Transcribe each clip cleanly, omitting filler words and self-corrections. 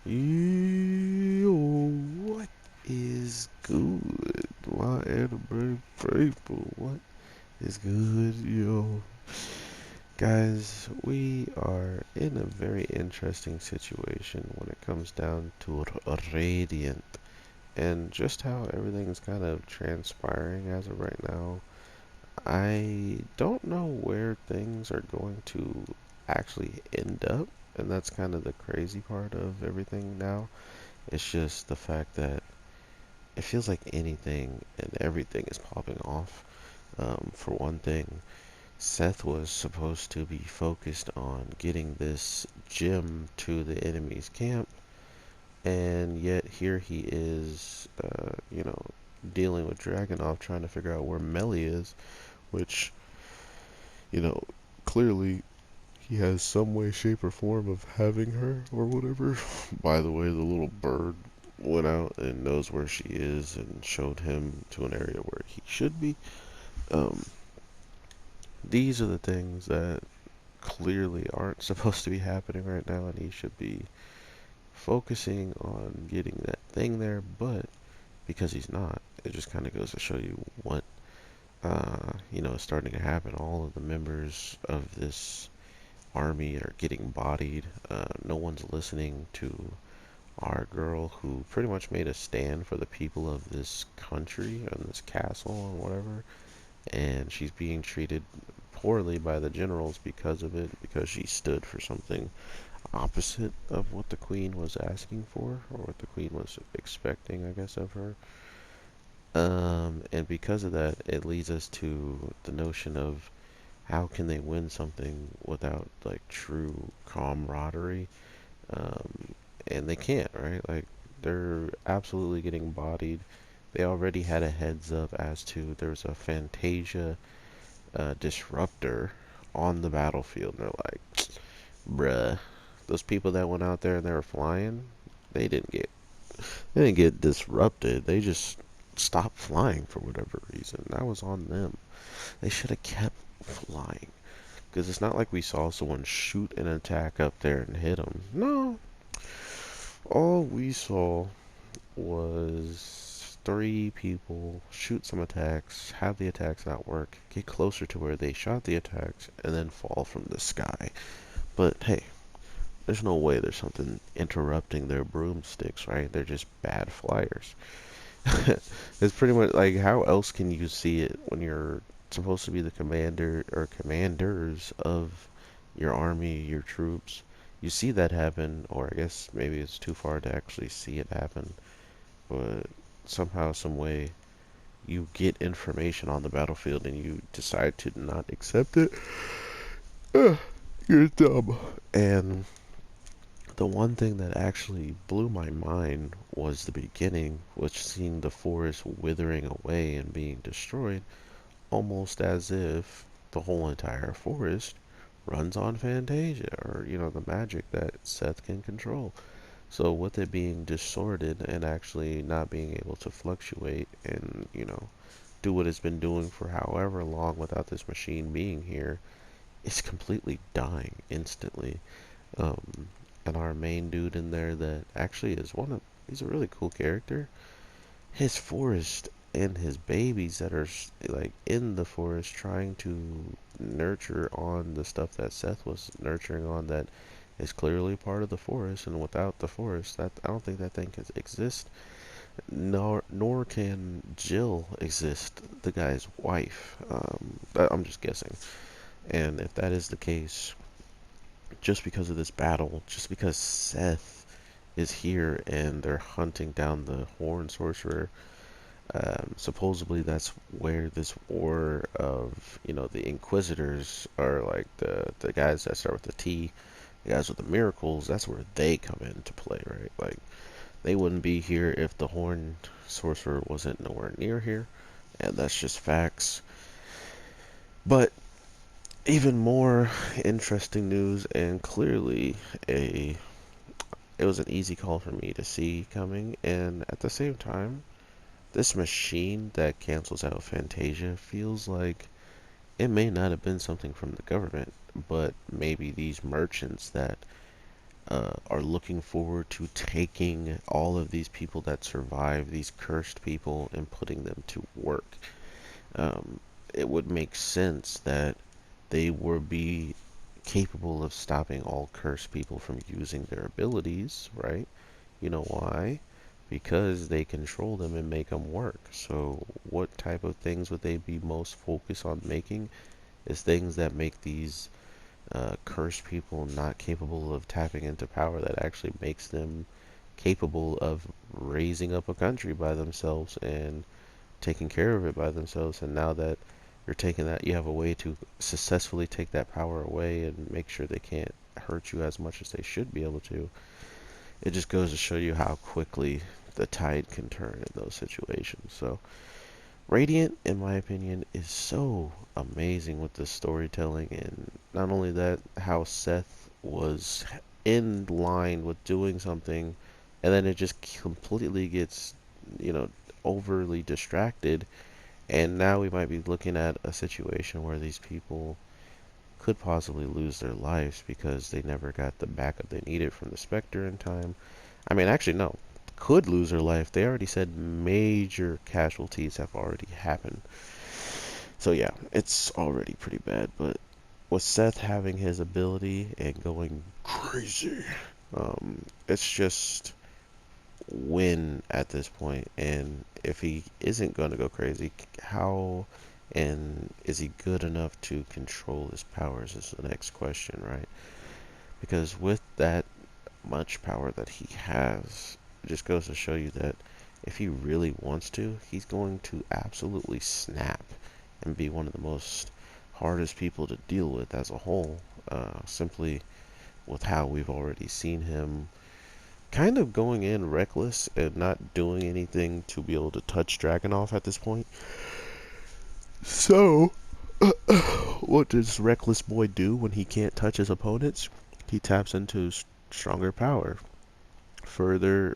Yo, what is good? My anime people, what is good, yo? Guys, we are in a very interesting situation when it comes down to Radiant and just how everything's kind of transpiring as of right now. I don't know where things are going to actually end up, and that's kind of the crazy part of everything now. It's just the fact that it feels like anything and everything is popping off. For one thing, Seth was supposed to be focused on getting this gem to the enemy's camp, and yet here he is, dealing with Dragonov, trying to figure out where Melly is, which, you know, clearly he has some way, shape, or form of having her or whatever. By the way, the little bird went out and knows where she is and showed him to an area where he should be. Um, these are the things that clearly aren't supposed to be happening right now, and he should be focusing on getting that thing there, but because he's not, it just kind of goes to show you what, is starting to happen. All of the members of this army are getting bodied. No one's listening to our girl who pretty much made a stand for the people of this country and this castle and whatever, and she's being treated poorly by the generals because of it, because she stood for something opposite of what the queen was asking for, or what the queen was expecting, I guess, of her. And because of that, it leads us to the notion of how can they win something without like true camaraderie? Um, and they can't, right? Like they're absolutely getting bodied. They already had a heads up as to there's a Fantasia disruptor on the battlefield, and they're like, bruh, those people that went out there and they were flying, they didn't get they didn't get disrupted. They just stopped flying for whatever reason. That was on them. They should have kept flying. Because it's not like we saw someone shoot an attack up there and hit them. No. All we saw was three people shoot some attacks, have the attacks not work, get closer to where they shot the attacks, and then fall from the sky. But hey, there's no way there's something interrupting their broomsticks, right? They're just bad flyers. It's pretty much like, how else can you see it when you're supposed to be the commander or commanders of your army, your troops? You see that happen, or I guess maybe it's too far to actually see it happen, but somehow, some way, you get information on the battlefield and you decide to not accept it. You're dumb. And the one thing that actually blew my mind was the beginning, which seeing the forest withering away and being destroyed, almost as if the whole entire forest runs on Fantasia, or, the magic that Seth can control. So with it being distorted and actually not being able to fluctuate and, do what it's been doing for however long without this machine being here, it's completely dying instantly. Um, and our main dude in there that actually is he's a really cool character. His forest and his babies that are like in the forest trying to nurture on the stuff that Seth was nurturing on, that is clearly part of the forest, and without the forest, that I don't think that thing can exist. Nor can Jill exist, the guy's wife. I'm just guessing. And if that is the case, just because of this battle, just because Seth is here and they're hunting down the Horn Sorcerer, supposedly that's where this war of, the Inquisitors are, like the guys that start with the T, the guys with the miracles, that's where they come into play, right? Like, they wouldn't be here if the Horn Sorcerer wasn't nowhere near here, and that's just facts. But even more interesting news, and clearly a it was an easy call for me to see coming, and at the same time, this machine that cancels out Fantasia feels like it may not have been something from the government, but maybe these merchants that are looking forward to taking all of these people that survive, these cursed people, and putting them to work. Um, it would make sense that they would be capable of stopping all cursed people from using their abilities, right? You know why? Because they control them and make them work. So, what type of things would they be most focused on making? Is things that make these cursed people not capable of tapping into power that actually makes them capable of raising up a country by themselves and taking care of it by themselves. And now that you're taking that, you have a way to successfully take that power away and make sure they can't hurt you as much as they should be able to. It just goes to show you how quickly the tide can turn in those situations. So, Radiant, in my opinion, is so amazing with the storytelling, and not only that, how Seth was in line with doing something, and then it just completely gets, you know, overly distracted, and now we might be looking at a situation where these people could possibly lose their lives because they never got the backup they needed from the Spectre in time. I mean, actually, no. Could lose their life. They already said major casualties have already happened. So yeah, it's already pretty bad. But with Seth having his ability and going crazy, it's just win at this point. And if he isn't going to go crazy, how and is he good enough to control his powers is the next question, right? Because with that much power that he has, it just goes to show you that if he really wants to, he's going to absolutely snap and be one of the most hardest people to deal with as a whole, simply with how we've already seen him kind of going in reckless and not doing anything to be able to touch Dragonov at this point. So, what does Reckless Boy do when he can't touch his opponents? He taps into stronger power, further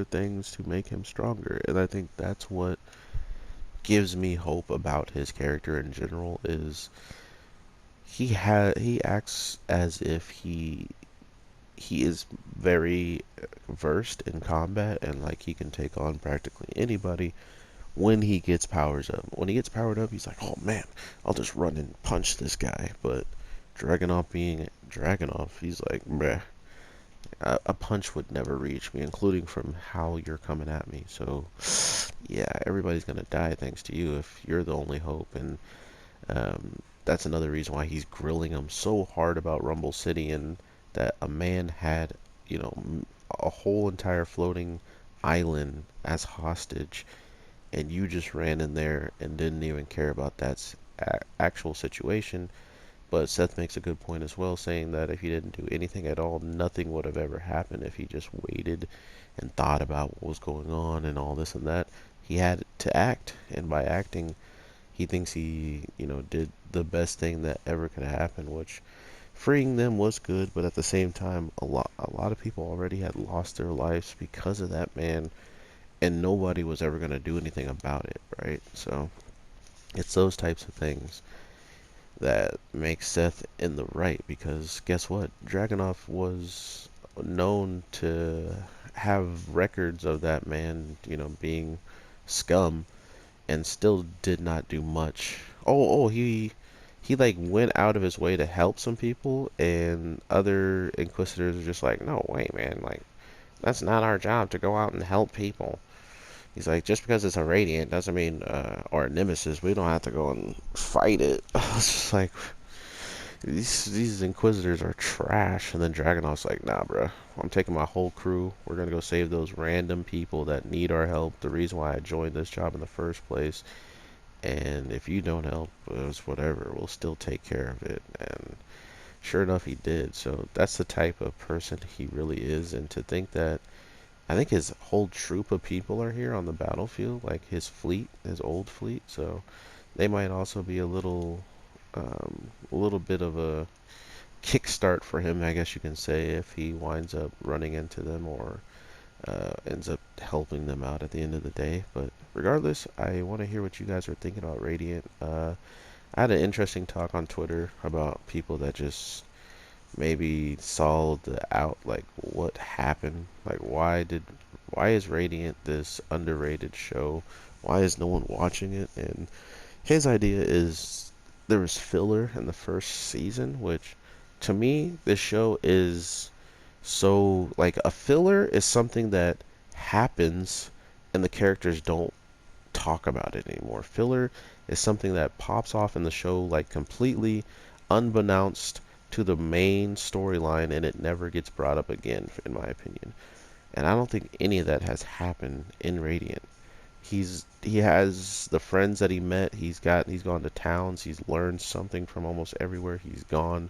things to make him stronger, and I think that's what gives me hope about his character in general. Is he acts as if he is very versed in combat and like he can take on practically anybody when he gets powers up. When he gets powered up, he's like, oh man, I'll just run and punch this guy. But Dragonov being Dragonov, he's like, bruh, a punch would never reach me, including from how you're coming at me. So, yeah, everybody's gonna die thanks to you if you're the only hope. And that's another reason why he's grilling him so hard about Rumble City, and that a man had, you know, a whole entire floating island as hostage, and you just ran in there and didn't even care about that actual situation. But Seth makes a good point as well, saying that if he didn't do anything at all, nothing would have ever happened if he just waited and thought about what was going on and all this and that. He had to act, and by acting, he thinks he, you know, did the best thing that ever could happen, which freeing them was good, but at the same time, a lot of people already had lost their lives because of that man, and nobody was ever going to do anything about it, right? So it's those types of things that make Seth in the right, because guess what? Dragunov was known to have records of that man, you know, being scum, and still did not do much. He like went out of his way to help some people, and other inquisitors are just like, no way, man, like that's not our job to go out and help people. He's like, just because it's a Radiant doesn't mean, or a Nemesis, we don't have to go and fight it. It's just like, these Inquisitors are trash. And then Dragonov's like, nah, bruh, I'm taking my whole crew. We're gonna go save those random people that need our help. The reason why I joined this job in the first place. And if you don't help us, whatever, we'll still take care of it. And sure enough, he did. So that's the type of person he really is. And to think that, I think his whole troop of people are here on the battlefield, like his fleet, his old fleet. So they might also be a little bit of a kickstart for him, I guess you can say, if he winds up running into them or ends up helping them out at the end of the day. But regardless, I want to hear what you guys are thinking about Radiant. I had an interesting talk on Twitter about people that just maybe saw the out like what happened, like why is Radiant this underrated show? Why is no one watching it? And his idea is there was filler in the first season, which to me this show is so like a filler is something that happens and the characters don't talk about it anymore. Filler is something that pops off in the show like completely unbeknownst to the main storyline and it never gets brought up again, in my opinion. And I don't think any of that has happened in Radiant. He has the friends that he met. He's gone to towns. He's learned something from almost everywhere he's gone.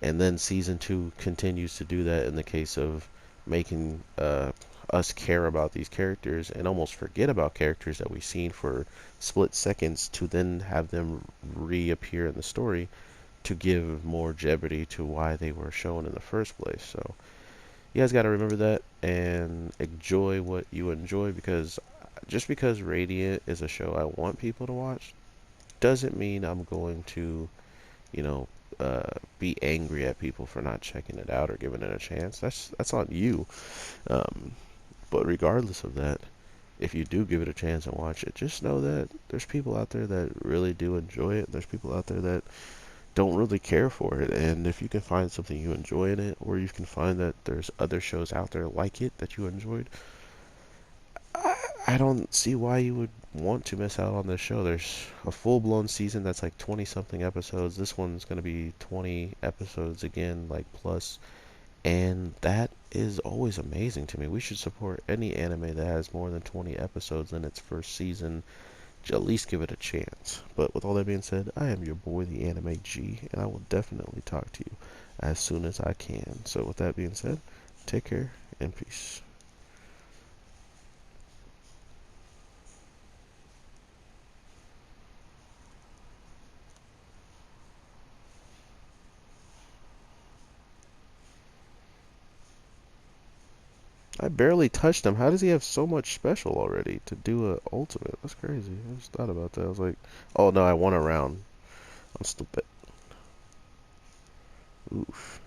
And then season two continues to do that in the case of making us care about these characters and almost forget about characters that we've seen for split seconds to then have them reappear in the story to give more jeopardy to why they were shown in the first place. So you guys got to remember that and enjoy what you enjoy, because just because Radiant is a show I want people to watch doesn't mean I'm going to, you know, be angry at people for not checking it out or giving it a chance. That's on you. Um, but regardless of that, if you do give it a chance and watch it, just know that there's people out there that really do enjoy it. There's people out there that don't really care for it. And if you can find something you enjoy in it, or you can find that there's other shows out there like it that you enjoyed, I don't see why you would want to miss out on this show. There's a full-blown season that's like 20 something episodes. This one's going to be 20 episodes again, like plus. And that is always amazing to me. We should support any anime that has more than 20 episodes in its first season. At least give it a chance. But with all that being said, I am your boy, the Anime G, and I will definitely talk to you as soon as I can. So with that being said, take care and peace. I barely touched him. How does he have so much special already to do a ultimate? That's crazy. I just thought about that. I was like, oh no, I won a round. I'm stupid. Oof.